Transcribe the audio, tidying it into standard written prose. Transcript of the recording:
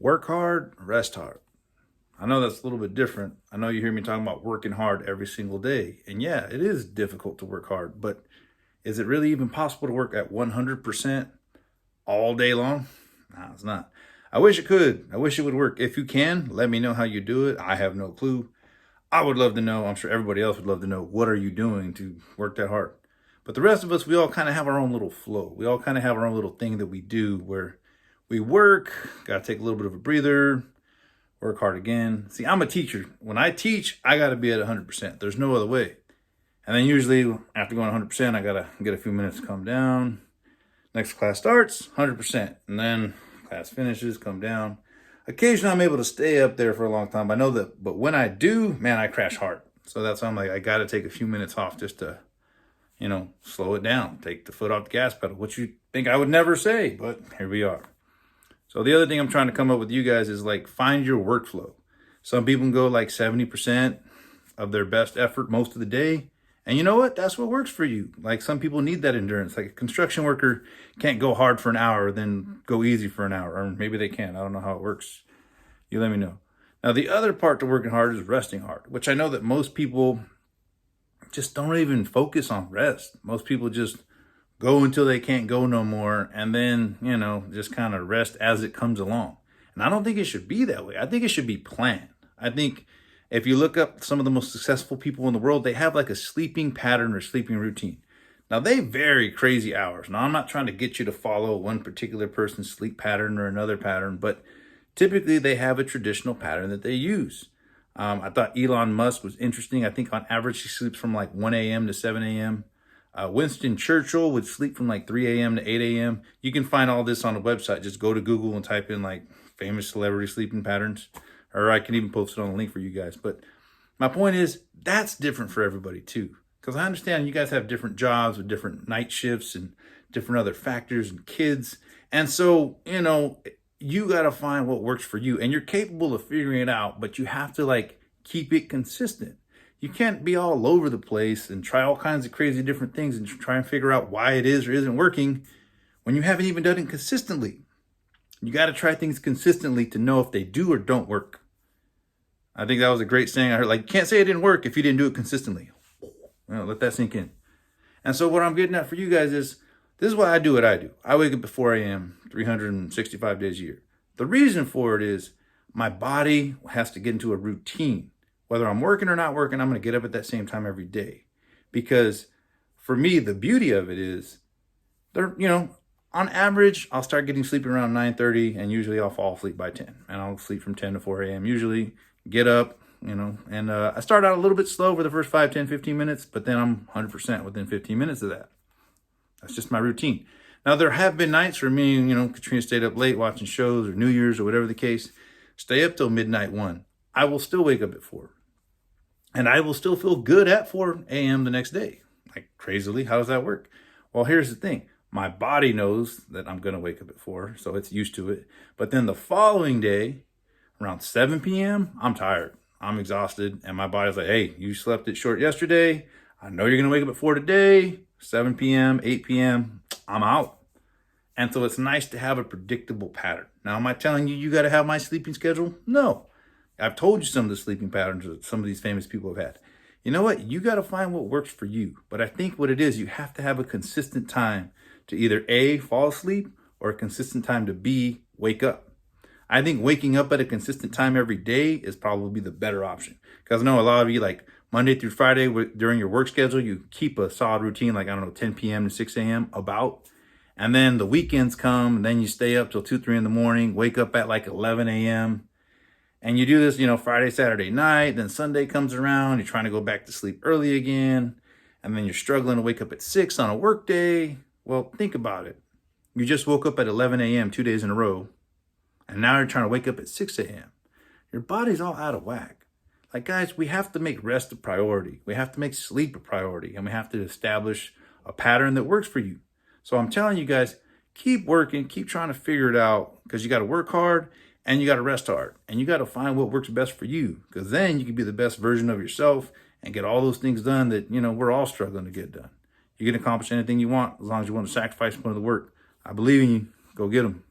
Work hard, rest hard. I know that's a little bit different. I know you hear me talking about working hard every single day. And yeah, it is difficult to work hard, but is it really even possible to work at 100% all day long? No, it's not. I wish it could. I wish it would work. If you can, let me know how you do it. I have no clue. I would love to know. I'm sure everybody else would love to know. What are you doing to work that hard? But the rest of us, we all kind of have our own little flow. We all kind of have our own little thing that we do where we work, got to take a little bit of a breather, work hard again. See, I'm a teacher. When I teach, I got to be at 100%. There's no other way. And then usually after going 100%, I got to get a few minutes to come down. Next class starts, 100%. And then class finishes, come down. Occasionally I'm able to stay up there for a long time. I know that, but when I do, man, I crash hard. So that's why I'm like, I got to take a few minutes off just to, slow it down, take the foot off the gas pedal, which you think I would never say, but here we are. So the other thing I'm trying to come up with you guys is like, find your workflow. Some people can go like 70% of their best effort most of the day. And you know what? That's what works for you. Like some people need that endurance. Like a construction worker can't go hard for an hour, then go easy for an hour. Or maybe they can. I don't know how it works. You let me know. Now, the other part to working hard is resting hard, which I know that most people just don't even focus on rest. Most people just go until they can't go no more. And then, just kind of rest as it comes along. And I don't think it should be that way. I think it should be planned. I think if you look up some of the most successful people in the world, they have like a sleeping pattern or sleeping routine. Now, they vary crazy hours. Now, I'm not trying to get you to follow one particular person's sleep pattern or another pattern, but typically they have a traditional pattern that they use. I thought Elon Musk was interesting. I think on average, he sleeps from like 1 a.m. to 7 a.m. Winston Churchill would sleep from like 3 a.m. to 8 a.m. You can find all this on the website. Just go to Google and type in like famous celebrity sleeping patterns. Or I can even post it on the link for you guys. But my point is, that's different for everybody too. Because I understand you guys have different jobs with different night shifts and different other factors and kids. And so, you got to find what works for you. And you're capable of figuring it out, but you have to like keep it consistent. You can't be all over the place and try all kinds of crazy different things and try and figure out why it is or isn't working when you haven't even done it consistently. You got to try things consistently to know if they do or don't work. I think that was a great saying I heard. Like, you can't say it didn't work if you didn't do it consistently. Let that sink in. And so what I'm getting at for you guys is, this is why I do what I do. I wake up at 4 a.m., 365 days a year. The reason for it is my body has to get into a routine. Whether I'm working or not working, I'm going to get up at that same time every day. Because for me, the beauty of it is, on average, I'll start getting sleepy around 9:30, and usually I'll fall asleep by 10. And I'll sleep from 10 to 4 a.m. usually. Get up, and I start out a little bit slow for the first 5, 10, 15 minutes, but then I'm 100% within 15 minutes of that. That's just my routine. Now, there have been nights where me and, Katrina stayed up late watching shows or New Year's or whatever the case, stay up till midnight 1. I will still wake up at 4. And I will still feel good at 4 a.m. the next day. Like, crazily, how does that work? Well, here's the thing. My body knows that I'm going to wake up at 4, so it's used to it. But then the following day, around 7 p.m., I'm tired. I'm exhausted. And my body's like, hey, you slept it short yesterday. I know you're going to wake up at 4 today. 7 p.m., 8 p.m., I'm out. And so it's nice to have a predictable pattern. Now, am I telling you got to have my sleeping schedule? No. I've told you some of the sleeping patterns that some of these famous people have had. You know what? You got to find what works for you. But I think what it is, you have to have a consistent time to either A, fall asleep, or a consistent time to B, wake up. I think waking up at a consistent time every day is probably the better option. Because I know a lot of you, like Monday through Friday during your work schedule, you keep a solid routine, like, 10 p.m. to 6 a.m. about. And then the weekends come, and then you stay up till 2, 3 in the morning, wake up at like 11 a.m. And you do this, Friday, Saturday night. Then Sunday comes around, you're trying to go back to sleep early again. And then you're struggling to wake up at 6 on a work day. Well, think about it. You just woke up at 11 a.m. 2 days in a row. And now you're trying to wake up at 6 a.m. Your body's all out of whack. Like, guys, we have to make rest a priority. We have to make sleep a priority. And we have to establish a pattern that works for you. So I'm telling you guys, keep working, keep trying to figure it out, because you got to work hard and you got to rest hard. And you got to find what works best for you, because then you can be the best version of yourself and get all those things done that, we're all struggling to get done. You can accomplish anything you want as long as you want to sacrifice one of the work. I believe in you. Go get them.